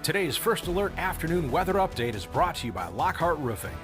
Today's First Alert afternoon weather update is brought to you by Lockhart Roofing.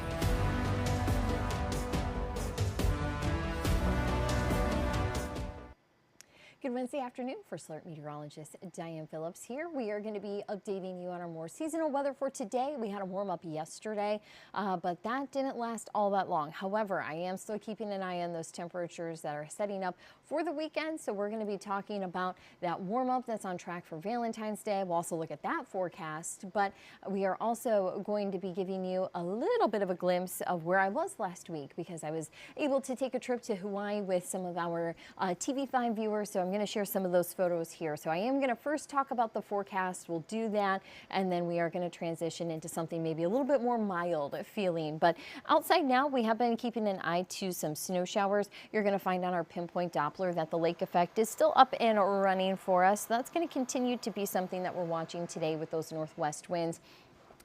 Good Wednesday afternoon. First Alert meteorologist Diane Phillips here. We are going to be updating you on our more seasonal weather for today. We had a warm up yesterday, but that didn't last all that long. However, I am still keeping an eye on those temperatures that are setting up for the weekend. So we're going to be talking about that warm up that's on track for Valentine's Day. We'll also look at that forecast, but we are also going to be giving you a little bit of a glimpse of where I was last week because I was able to take a trip to Hawaii with some of our TV5 viewers. So I'm going to share some of those photos here. So I am going to first talk about the forecast. We'll do that, and then we are going to transition into something maybe a little bit more mild feeling. But outside now, we have been keeping an eye to some snow showers. You're going to find on our pinpoint Doppler that the lake effect is still up and running for us. That's going to continue to be something that we're watching today with those northwest winds.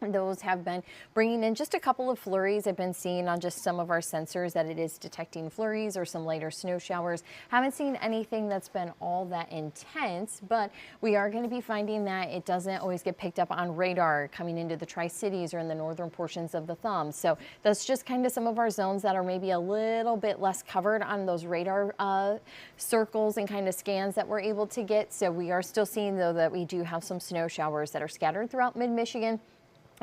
Those have been bringing in just a couple of flurries. I've been seeing on just some of our sensors that it is detecting flurries or some later snow showers. Haven't seen anything that's been all that intense, but we are going to be finding that it doesn't always get picked up on radar coming into the Tri-Cities or in the northern portions of the thumb. So that's just kind of some of our zones that are maybe a little bit less covered on those radar circles and kind of scans that we're able to get. So we are still seeing, though, that we do have some snow showers that are scattered throughout mid-Michigan.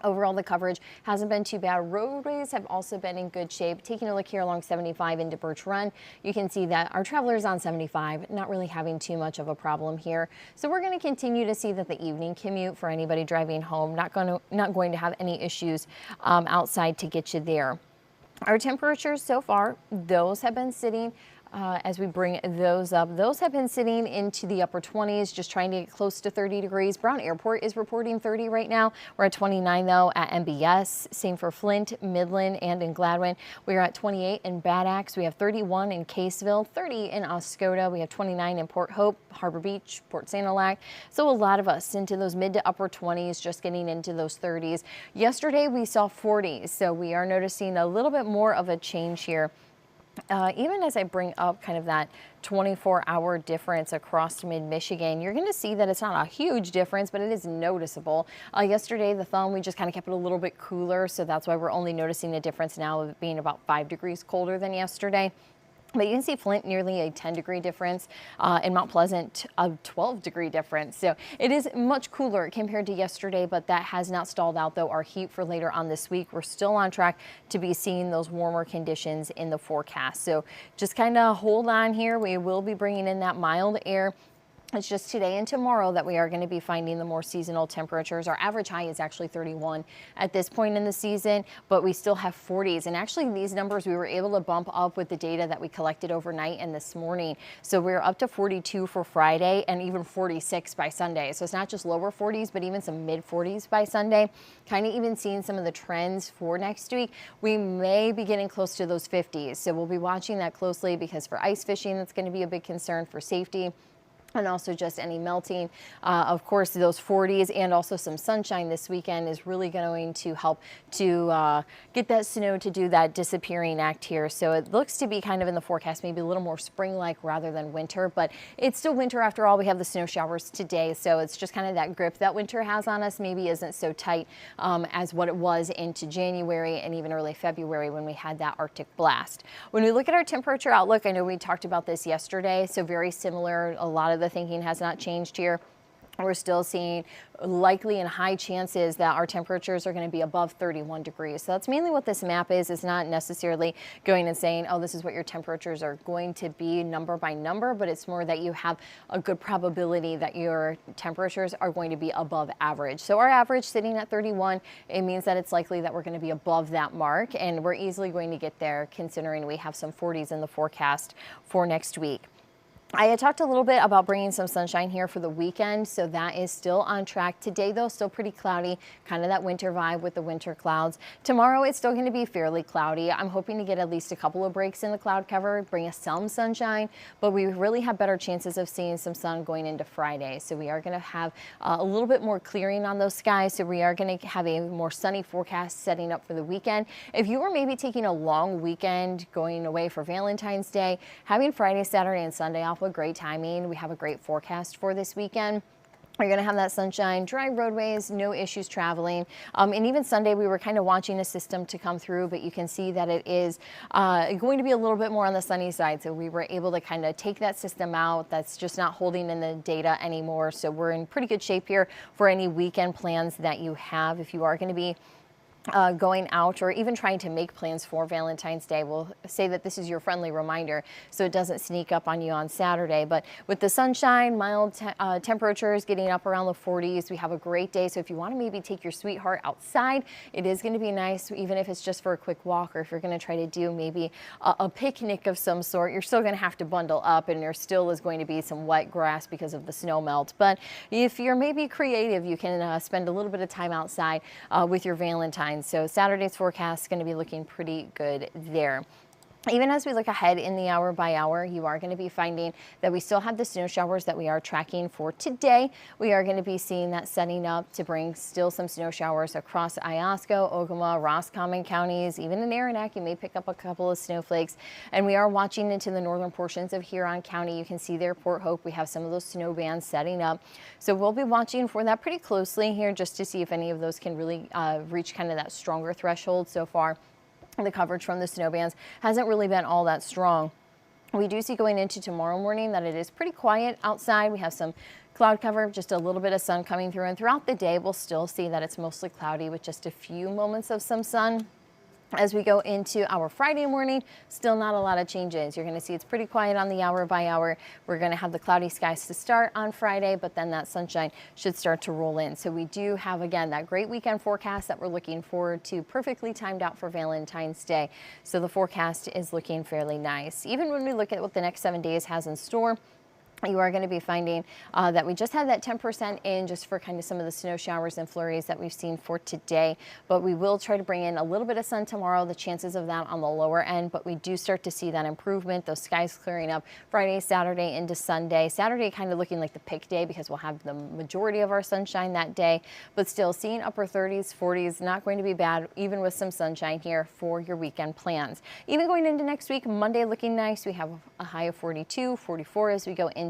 Overall, the coverage hasn't been too bad. Roadways have also been in good shape. Taking a look here along 75 into Birch Run, you can see that our travelers on 75 not really having too much of a problem here. So we're going to continue to see that the evening commute for anybody driving home not going to have any issues outside to get you there. Our temperatures so far, those have been sitting as we bring those up. Those have been sitting into the upper 20s, just trying to get close to 30 degrees. Brown Airport is reporting 30 right now. We're at 29 though at MBS. Same for Flint, Midland, and in Gladwin. We're at 28 in Bad Axe. We have 31 in Caseville, 30 in Oscoda. We have 29 in Port Hope, Harbor Beach, Port Sanilac. So a lot of us into those mid to upper 20s, just getting into those 30s. Yesterday we saw 40s, so we are noticing a little bit more of a change here. Even as I bring up kind of that 24-hour difference across mid-Michigan, you're going to see that it's not a huge difference, but it is noticeable. Yesterday, the thumb, we just kind of kept it a little bit cooler, so that's why we're only noticing a difference now of it being about 5 degrees colder than yesterday. But you can see Flint nearly a 10-degree difference, and Mount Pleasant a 12-degree difference. So it is much cooler compared to yesterday, but that has not stalled out, though, our heat for later on this week. We're still on track to be seeing those warmer conditions in the forecast. So just kind of hold on here. We will be bringing in that mild air. It's just today and tomorrow that we are going to be finding the more seasonal temperatures. Our average high is actually 31 at this point in the season, but we still have 40s. And actually these numbers we were able to bump up with the data that we collected overnight and this morning. So we're up to 42 for Friday and even 46 by Sunday. So it's not just lower 40s, but even some mid 40s by Sunday. Kind of even seeing some of the trends for next week. We may be getting close to those 50s. So we'll be watching that closely because for ice fishing, that's going to be a big concern for safety. And also just any melting. Of course, those 40s and also some sunshine this weekend is really going to help to get that snow to do that disappearing act here. So it looks to be kind of in the forecast, maybe a little more spring-like rather than winter, but it's still winter after all. We have the snow showers today, so it's just kind of that grip that winter has on us maybe isn't so tight as what it was into January and even early February when we had that Arctic blast. When we look at our temperature outlook, I know we talked about this yesterday, so very similar. A lot of the thinking has not changed here. We're still seeing likely and high chances that our temperatures are going to be above 31 degrees. So that's mainly what this map is. It's not necessarily going and saying, oh, this is what your temperatures are going to be number by number, but it's more that you have a good probability that your temperatures are going to be above average. So our average sitting at 31, it means that it's likely that we're going to be above that mark, and we're easily going to get there considering we have some 40s in the forecast for next week. I had talked a little bit about bringing some sunshine here for the weekend, so that is still on track. Today, though, still pretty cloudy, kind of that winter vibe with the winter clouds. Tomorrow, it's still going to be fairly cloudy. I'm hoping to get at least a couple of breaks in the cloud cover, bring us some sunshine, but we really have better chances of seeing some sun going into Friday. So we are going to have a little bit more clearing on those skies, so we are going to have a more sunny forecast setting up for the weekend. If you were maybe taking a long weekend going away for Valentine's Day, having Friday, Saturday, and Sunday off with great timing. We have a great forecast for this weekend. You're going to have that sunshine, dry roadways, no issues traveling. And even Sunday, we were kind of watching a system to come through, but you can see that it is going to be a little bit more on the sunny side. So we were able to kind of take that system out. That's just not holding in the data anymore. So we're in pretty good shape here for any weekend plans that you have. If you are going to be going out or even trying to make plans for Valentine's Day, we'll say that this is your friendly reminder so it doesn't sneak up on you on Saturday. But with the sunshine, mild temperatures getting up around the 40s, we have a great day. So if you want to maybe take your sweetheart outside, it is going to be nice, even if it's just for a quick walk, or if you're going to try to do maybe a picnic of some sort. You're still going to have to bundle up, and there still is going to be some wet grass because of the snow melt. But if you're maybe creative, you can spend a little bit of time outside with your Valentine's. So Saturday's forecast is going to be looking pretty good there. Even as we look ahead in the hour by hour, you are going to be finding that we still have the snow showers that we are tracking for today. We are going to be seeing that setting up to bring still some snow showers across Iosco, Ogama, Roscommon counties. Even in Aranac, you may pick up a couple of snowflakes. And we are watching into the northern portions of Huron County. You can see there, Port Hope, we have some of those snow bands setting up. So we'll be watching for that pretty closely here just to see if any of those can really reach kind of that stronger threshold. So far, the coverage from the snow bands hasn't really been all that strong. We do see going into tomorrow morning that it is pretty quiet outside. We have some cloud cover, just a little bit of sun coming through, and throughout the day we'll still see that it's mostly cloudy with just a few moments of some sun. As we go into our Friday morning, still not a lot of changes. You're going to see it's pretty quiet on the hour by hour. We're going to have the cloudy skies to start on Friday, but then that sunshine should start to roll in. So we do have, again, that great weekend forecast that we're looking forward to, perfectly timed out for Valentine's Day. So the forecast is looking fairly nice. Even when we look at what the next 7 days has in store, you are going to be finding that we just had that 10% in just for kind of some of the snow showers and flurries that we've seen for today. But we will try to bring in a little bit of sun tomorrow, the chances of that on the lower end. But we do start to see that improvement, those skies clearing up Friday, Saturday into Sunday. Saturday kind of looking like the pick day because we'll have the majority of our sunshine that day. But still seeing upper 30s, 40s, not going to be bad, even with some sunshine here for your weekend plans. Even going into next week, Monday looking nice. We have a high of 42, 44 as we go into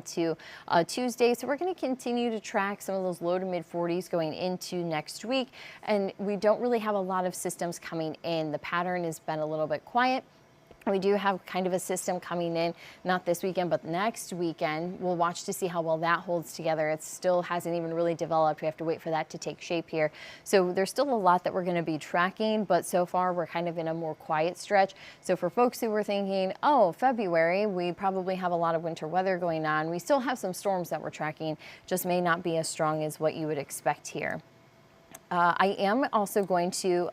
Tuesday. So we're going to continue to track some of those low to mid 40s going into next week. And we don't really have a lot of systems coming in. The pattern has been a little bit quiet. We do have kind of a system coming in, not this weekend, but next weekend. We'll watch to see how well that holds together. It still hasn't even really developed. We have to wait for that to take shape here. So there's still a lot that we're going to be tracking, but so far we're kind of in a more quiet stretch. So for folks who were thinking, oh, February, we probably have a lot of winter weather going on, we still have some storms that we're tracking, just may not be as strong as what you would expect here. I am also going to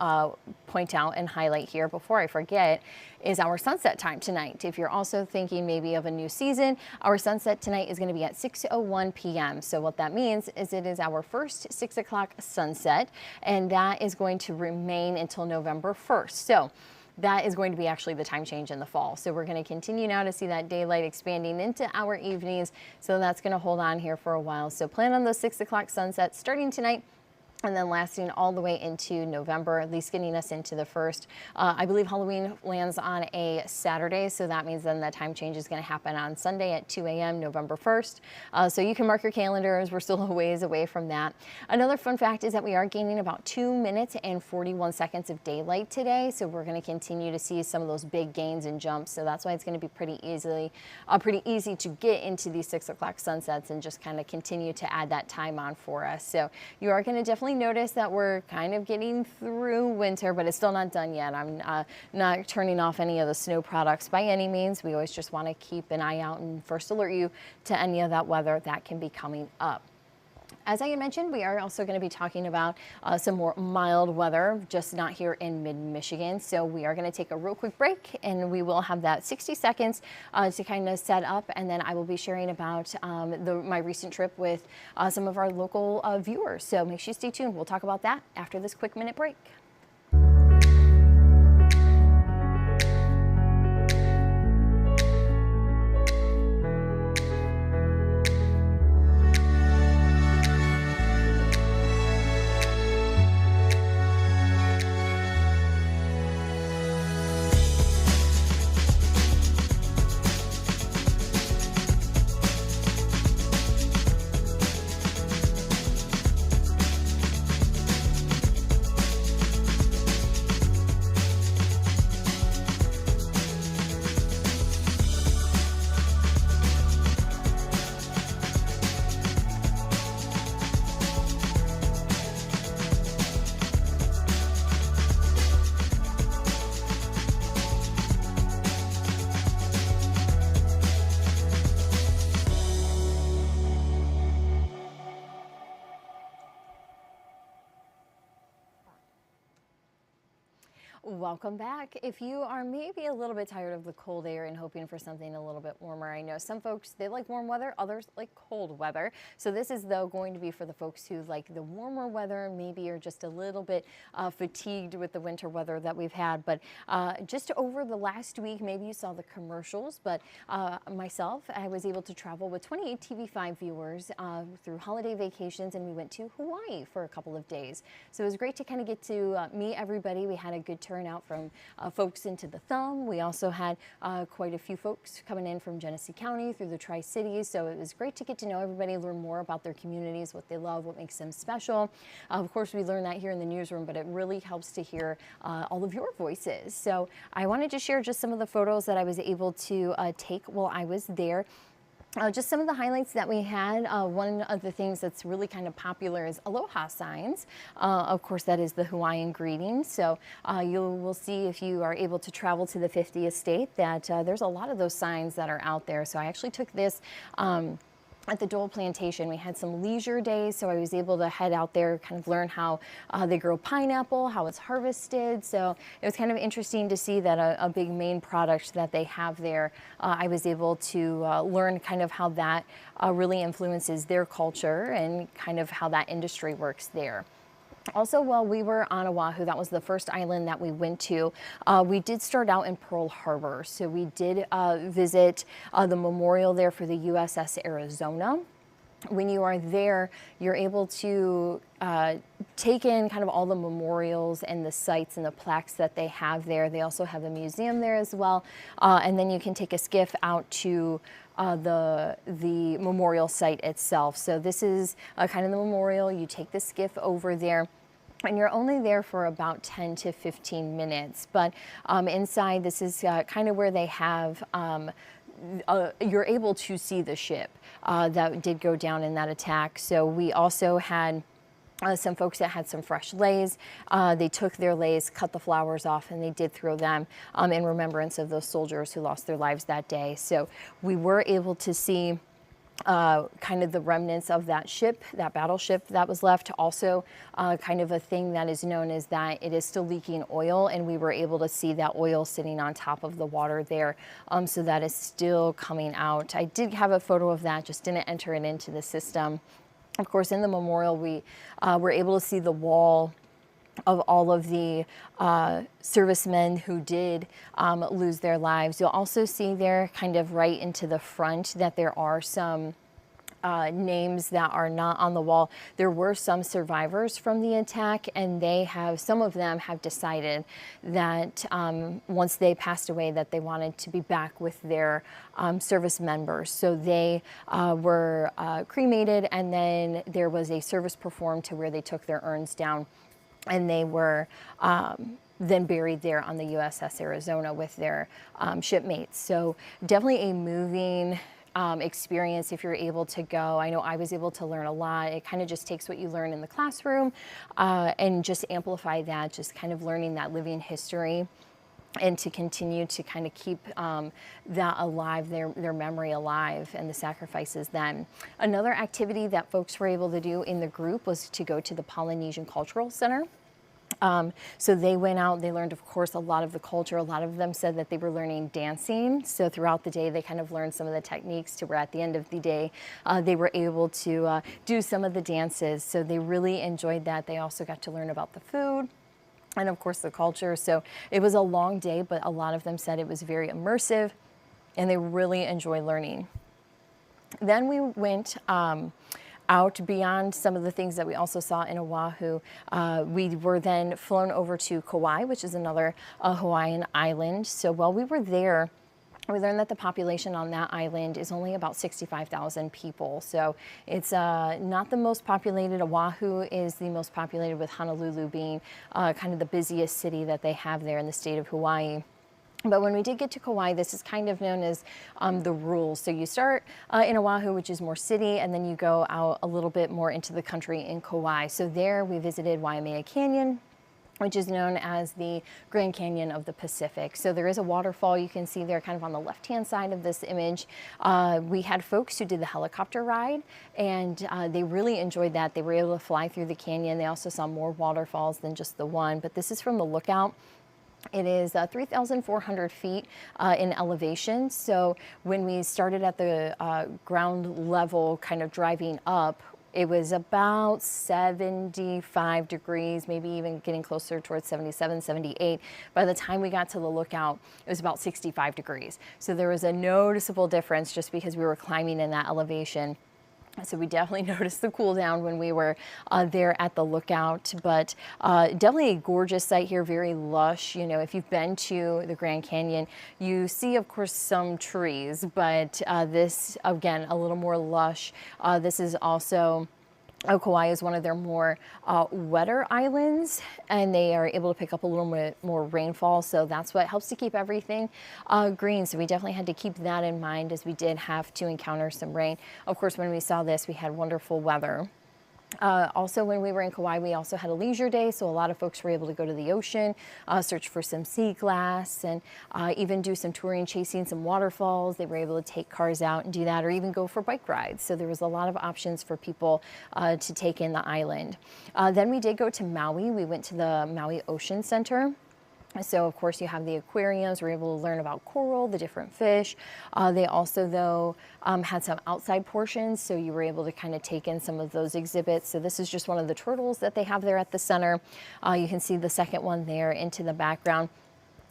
point out and highlight here before I forget is our sunset time tonight. If you're also thinking maybe of a new season, our sunset tonight is going to be at 6:01 p.m. So what that means is it is our first 6 o'clock sunset, and that is going to remain until November 1st. So that is going to be actually the time change in the fall. So we're going to continue now to see that daylight expanding into our evenings. So that's going to hold on here for a while. So plan on those 6 o'clock sunsets starting tonight, and then lasting all the way into November, at least getting us into the first. I believe Halloween lands on a Saturday, so that means then the time change is going to happen on Sunday at 2 a.m. November 1st. So you can mark your calendars. We're still a ways away from that. Another fun fact is that we are gaining about 2 minutes and 41 seconds of daylight today, so we're going to continue to see some of those big gains and jumps. So that's why it's going to be pretty easy to get into these 6 o'clock sunsets and just kind of continue to add that time on for us. So you are going to definitely notice that we're kind of getting through winter, but it's still not done yet. I'm not turning off any of the snow products by any means. We always just want to keep an eye out and first alert you to any of that weather that can be coming up. As I mentioned, we are also going to be talking about some more mild weather, just not here in mid-Michigan. So we are going to take a real quick break, and we will have that 60 seconds to kind of set up, and then I will be sharing about my recent trip with some of our local viewers. So make sure you stay tuned. We'll talk about that after this quick minute break. Welcome back. If you are maybe a little bit tired of the cold air and hoping for something a little bit warmer, I know some folks, they like warm weather, others like cold weather. So this is though going to be for the folks who like the warmer weather, maybe are just a little bit fatigued with the winter weather that we've had. But just over the last week, maybe you saw the commercials, but myself, I was able to travel with 28 TV5 viewers through holiday vacations, and we went to Hawaii for a couple of days. So it was great to kind of get to meet everybody. We had a good turnout from folks into the Thumb. We also had quite a few folks coming in from Genesee County through the Tri-Cities. So it was great to get to know everybody, learn more about their communities, what they love, what makes them special. Of course, we learn that here in the newsroom, but it really helps to hear all of your voices. So I wanted to share just some of the photos that I was able to take while I was there. Just some of the highlights that we had. One of the things that's really kind of popular is aloha signs. Of course, that is the Hawaiian greeting. So you will see if you are able to travel to the 50th state that there's a lot of those signs that are out there. So I actually took this at the Dole Plantation. We had some leisure days, so I was able to head out there, kind of learn how they grow pineapple, how it's harvested. So it was kind of interesting to see that a big main product that they have there, I was able to learn kind of how that really influences their culture and kind of how that industry works there. Also, while we were on Oahu, that was the first island that we went to, we did start out in Pearl Harbor. So we did visit the memorial there for the USS Arizona. When you are there, you're able to take in kind of all the memorials and the sites and the plaques that they have there. They also have a museum there as well. And then you can take a skiff out to the memorial site itself. So this is kind of the memorial. You take the skiff over there, and you're only there for about 10 to 15 minutes. But inside, this is kind of where they have you're able to see the ship that did go down in that attack. So we also had some folks that had some fresh leis. They took their leis, cut the flowers off, and they did throw them in remembrance of those soldiers who lost their lives that day. So we were able to see kind of the remnants of that ship, that battleship that was left. Also, kind of a thing that is known as that it is still leaking oil, and we were able to see that oil sitting on top of the water there. So that is still coming out. I did have a photo of that, just didn't enter it into the system. Of course, in the memorial, we were able to see the wall of all of the servicemen who did lose their lives. You'll also see there, kind of right into the front, that there are some names that are not on the wall. There were some survivors from the attack, and some of them have decided that once they passed away, that they wanted to be back with their service members. So they were cremated, and then there was a service performed to where they took their urns down, and they were then buried there on the USS Arizona with their shipmates. So definitely a moving experience if you're able to go. I know I was able to learn a lot. It kind of just takes what you learn in the classroom and just amplify that, just kind of learning that living history, and to continue to kind of keep that alive, their memory alive, and the sacrifices then. Another activity that folks were able to do in the group was to go to the Polynesian Cultural Center. So they went out, they learned, of course, a lot of the culture. A lot of them said that they were learning dancing. So throughout the day, they kind of learned some of the techniques to where at the end of the day, they were able to do some of the dances. So they really enjoyed that. They also got to learn about the food and, of course, the culture. So it was a long day, but a lot of them said it was very immersive, and they really enjoyed learning. Then we went out beyond some of the things that we also saw in Oahu. We were then flown over to Kauai, which is another Hawaiian island. So while we were there, we learned that the population on that island is only about 65,000 people. So it's not the most populated. Oahu is the most populated, with Honolulu being kind of the busiest city that they have there in the state of Hawaii. But when we did get to Kauai, this is kind of known as the rules. So you start in Oahu, which is more city, and then you go out a little bit more into the country in Kauai. So there we visited Waimea Canyon, which is known as the Grand Canyon of the Pacific. So there is a waterfall you can see there kind of on the left-hand side of this image. We had folks who did the helicopter ride, and they really enjoyed that. They were able to fly through the canyon. They also saw more waterfalls than just the one, but this is from the lookout. It is 3,400 feet in elevation. So when we started at the ground level, kind of driving up, it was about 75 degrees, maybe even getting closer towards 77, 78. By the time we got to the lookout, it was about 65 degrees. So there was a noticeable difference just because we were climbing in that elevation. So we definitely noticed the cool down when we were there at the lookout, but definitely a gorgeous site here, very lush. You know, if you've been to the Grand Canyon, you see, of course, some trees, but this, again, a little more lush. This is also Kauai is one of their more wetter islands, and they are able to pick up a little bit more rainfall, so that's what helps to keep everything green. So we definitely had to keep that in mind as we did have to encounter some rain. Of course, when we saw this, we had wonderful weather. Also, when we were in Kauai, we also had a leisure day, so a lot of folks were able to go to the ocean, search for some sea glass, and even do some touring, chasing some waterfalls. They were able to take cars out and do that, or even go for bike rides. So there was a lot of options for people to take in the island. Then we did go to Maui. We went to the Maui Ocean Center. So, of course, you have the aquariums. We're able to learn about coral, the different fish. They also, though, had some outside portions, so you were able to kind of take in some of those exhibits. So this is just one of the turtles that they have there at the center. You can see the second one there into the background.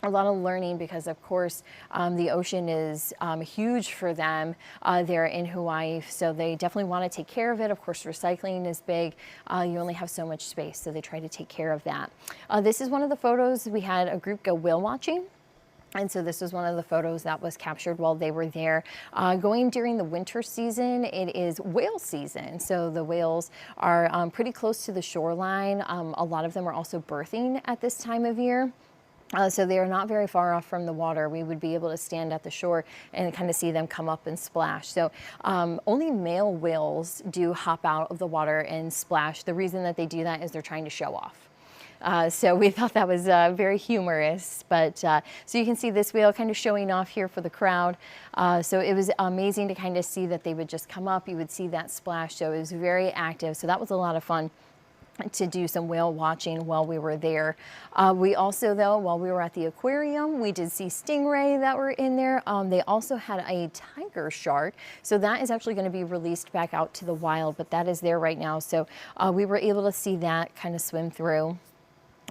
A lot of learning because, of course, the ocean is huge for them there in Hawaii, so they definitely want to take care of it. Of course, recycling is big. You only have so much space, so they try to take care of that. This is one of the photos. We had a group go whale watching. And so this was one of the photos that was captured while they were there. Going during the winter season, it is whale season. So the whales are pretty close to the shoreline. A lot of them are also birthing at this time of year. So they are not very far off from the water. We would be able to stand at the shore and kind of see them come up and splash. So only male whales do hop out of the water and splash. The reason that they do that is they're trying to show off. So we thought that was very humorous. But so you can see this whale kind of showing off here for the crowd. So it was amazing to kind of see that they would just come up. You would see that splash. So it was very active. So that was a lot of fun to do some whale watching while we were there. We also, though, while we were at the aquarium, we did see stingray that were in there. They also had a tiger shark. So that is actually going to be released back out to the wild, but that is there right now. So we were able to see that kind of swim through.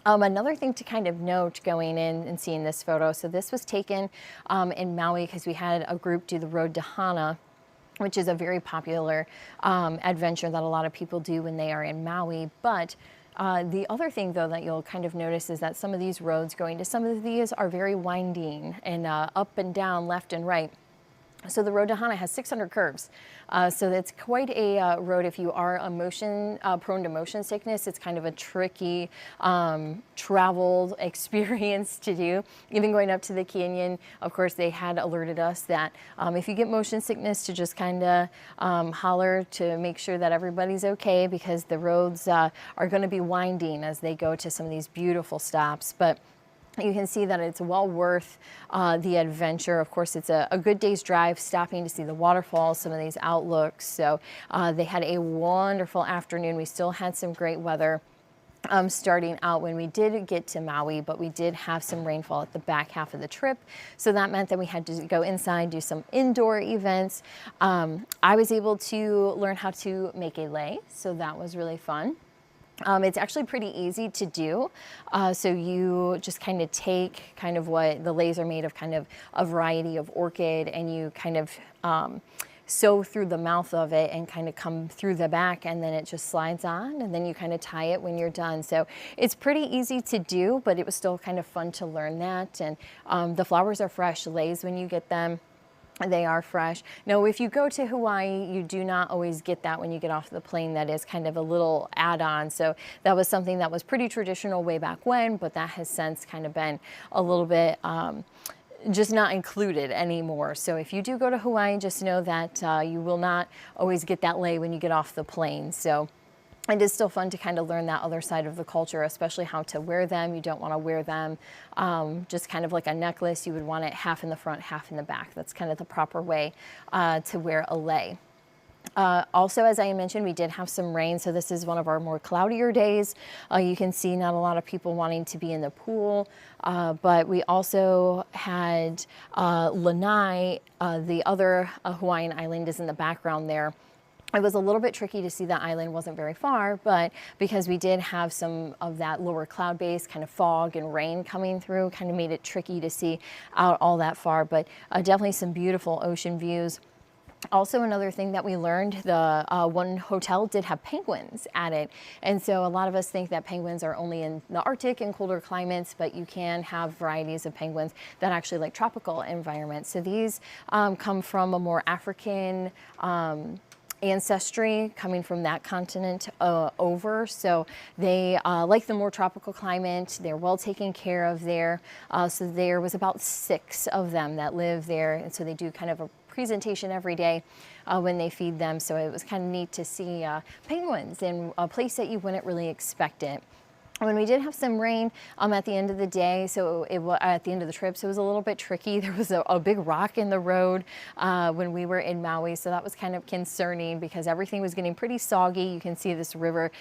Another thing to kind of note going in and seeing this photo, so this was taken in Maui because we had a group do the Road to Hana, which is a very popular adventure that a lot of people do when they are in Maui. But the other thing, though, that you'll kind of notice is that some of these roads going to some of these are very winding and up and down, left and right. So the Road to Hana has 600 curves. So it's quite a road if you are prone to motion sickness. It's kind of a tricky travel experience to do. Even going up to the canyon, of course, they had alerted us that if you get motion sickness, to just kind of holler to make sure that everybody's okay, because the roads are going to be winding as they go to some of these beautiful stops. But you can see that it's well worth the adventure. Of course, it's a good day's drive, stopping to see the waterfalls, some of these outlooks. So they had a wonderful afternoon. We still had some great weather starting out when we did get to Maui, but we did have some rainfall at the back half of the trip. So that meant that we had to go inside, do some indoor events. I was able to learn how to make a lei, so that was really fun. It's actually pretty easy to do. So you just kind of take kind of what the leis are made of, kind of a variety of orchid, and you kind of sew through the mouth of it and kind of come through the back, and then it just slides on, and then you kind of tie it when you're done. So it's pretty easy to do, but it was still kind of fun to learn that. And the flowers are fresh. Leis, when you get them, they are fresh. Now, if you go to Hawaii, you do not always get that when you get off the plane. That is kind of a little add-on. So that was something that was pretty traditional way back when, but that has since kind of been a little bit just not included anymore. So if you do go to Hawaii, just know that you will not always get that lei when you get off the plane. So it is still fun to kind of learn that other side of the culture, especially how to wear them. You don't want to wear them just kind of like a necklace. You would want it half in the front, half in the back. That's kind of the proper way to wear a lei. Also, as I mentioned, we did have some rain, so this is one of our more cloudier days. You can see not a lot of people wanting to be in the pool, but we also had Lanai, the other Hawaiian island is in the background there. It was a little bit tricky to see that island, wasn't very far, but because we did have some of that lower cloud base, kind of fog and rain coming through, kind of made it tricky to see out all that far, but definitely some beautiful ocean views. Also, another thing that we learned, the one hotel did have penguins at it. And so a lot of us think that penguins are only in the Arctic and colder climates, but you can have varieties of penguins that actually like tropical environments. So these come from a more African ancestry, coming from that continent over. So they like the more tropical climate. They're well taken care of there. So there was about 6 of them that live there. And so they do kind of a presentation every day when they feed them. So it was kind of neat to see penguins in a place that you wouldn't really expect it. When we did have some rain at the end of the day, so it was at the end of the trip, so it was a little bit tricky. There was a big rock in the road when we were in Maui, so that was kind of concerning because everything was getting pretty soggy. You can see this river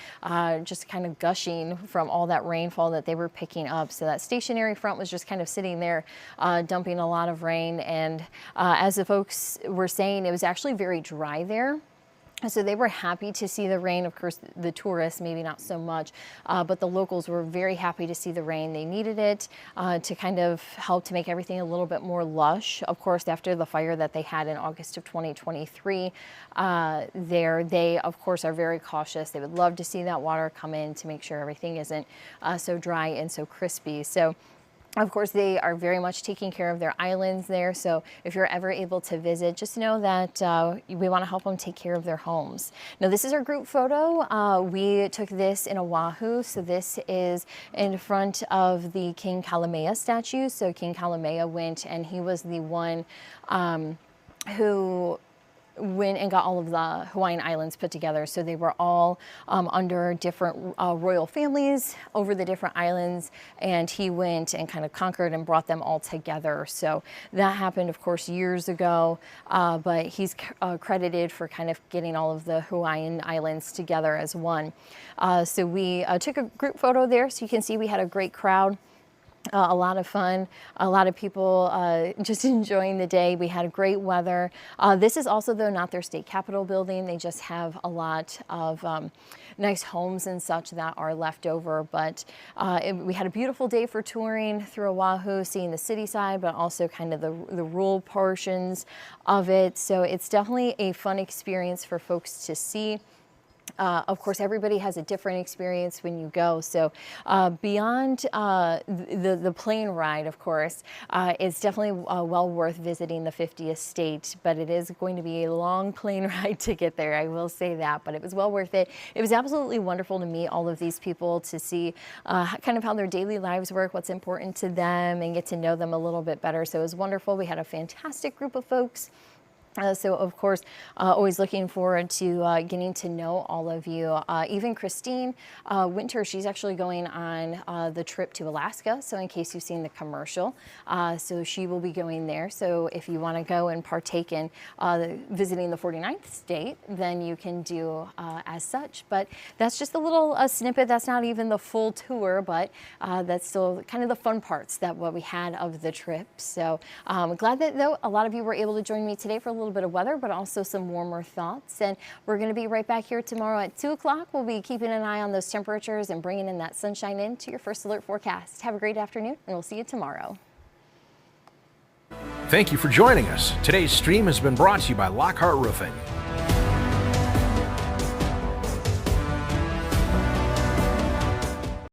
just kind of gushing from all that rainfall that they were picking up. So that stationary front was just kind of sitting there dumping a lot of rain. And as the folks were saying, it was actually very dry there. So they were happy to see the rain. Of course, the tourists, maybe not so much, but the locals were very happy to see the rain. They needed it to kind of help to make everything a little bit more lush. Of course, after the fire that they had in August of 2023, they, of course, are very cautious. They would love to see that water come in to make sure everything isn't so dry and so crispy. So of course, they are very much taking care of their islands there. So if you're ever able to visit, just know that we want to help them take care of their homes. Now, this is our group photo. We took this in Oahu. So this is in front of the King Kalamea statue. So King Kalamea went, and he was the one who went and got all of the Hawaiian Islands put together. So they were all under different royal families over the different islands, and he went and kind of conquered and brought them all together. So that happened, of course, years ago, but he's credited for kind of getting all of the Hawaiian Islands together as one. So we took a group photo there, so you can see we had a great crowd. A lot of fun, a lot of people just enjoying the day. We had great weather. This is also, though, not their state capitol building. They just have a lot of nice homes and such that are left over. But we had a beautiful day for touring through Oahu, seeing the city side, but also kind of the rural portions of it. So it's definitely a fun experience for folks to see. Of course, everybody has a different experience when you go. So beyond the plane ride, of course, it's definitely well worth visiting the 50th state, but it is going to be a long plane ride to get there. I will say that, but it was well worth it. It was absolutely wonderful to meet all of these people, to see kind of how their daily lives work, what's important to them, and get to know them a little bit better. So it was wonderful. We had a fantastic group of folks. So, of course, always looking forward to getting to know all of you. Even Christine Winter, she's actually going on the trip to Alaska. So in case you've seen the commercial, so she will be going there. So if you want to go and partake in visiting the 49th state, then you can do as such. But that's just a little snippet. That's not even the full tour, but that's still kind of the fun parts that what we had of the trip. So glad that, though, a lot of you were able to join me today for a little bit of weather, but also some warmer thoughts. And we're going to be right back here tomorrow at 2 o'clock. We'll be keeping an eye on those temperatures and bringing in that sunshine into your first alert forecast. Have a great afternoon, and we'll see you tomorrow. Thank you for joining us. Today's stream has been brought to you by Lockhart Roofing.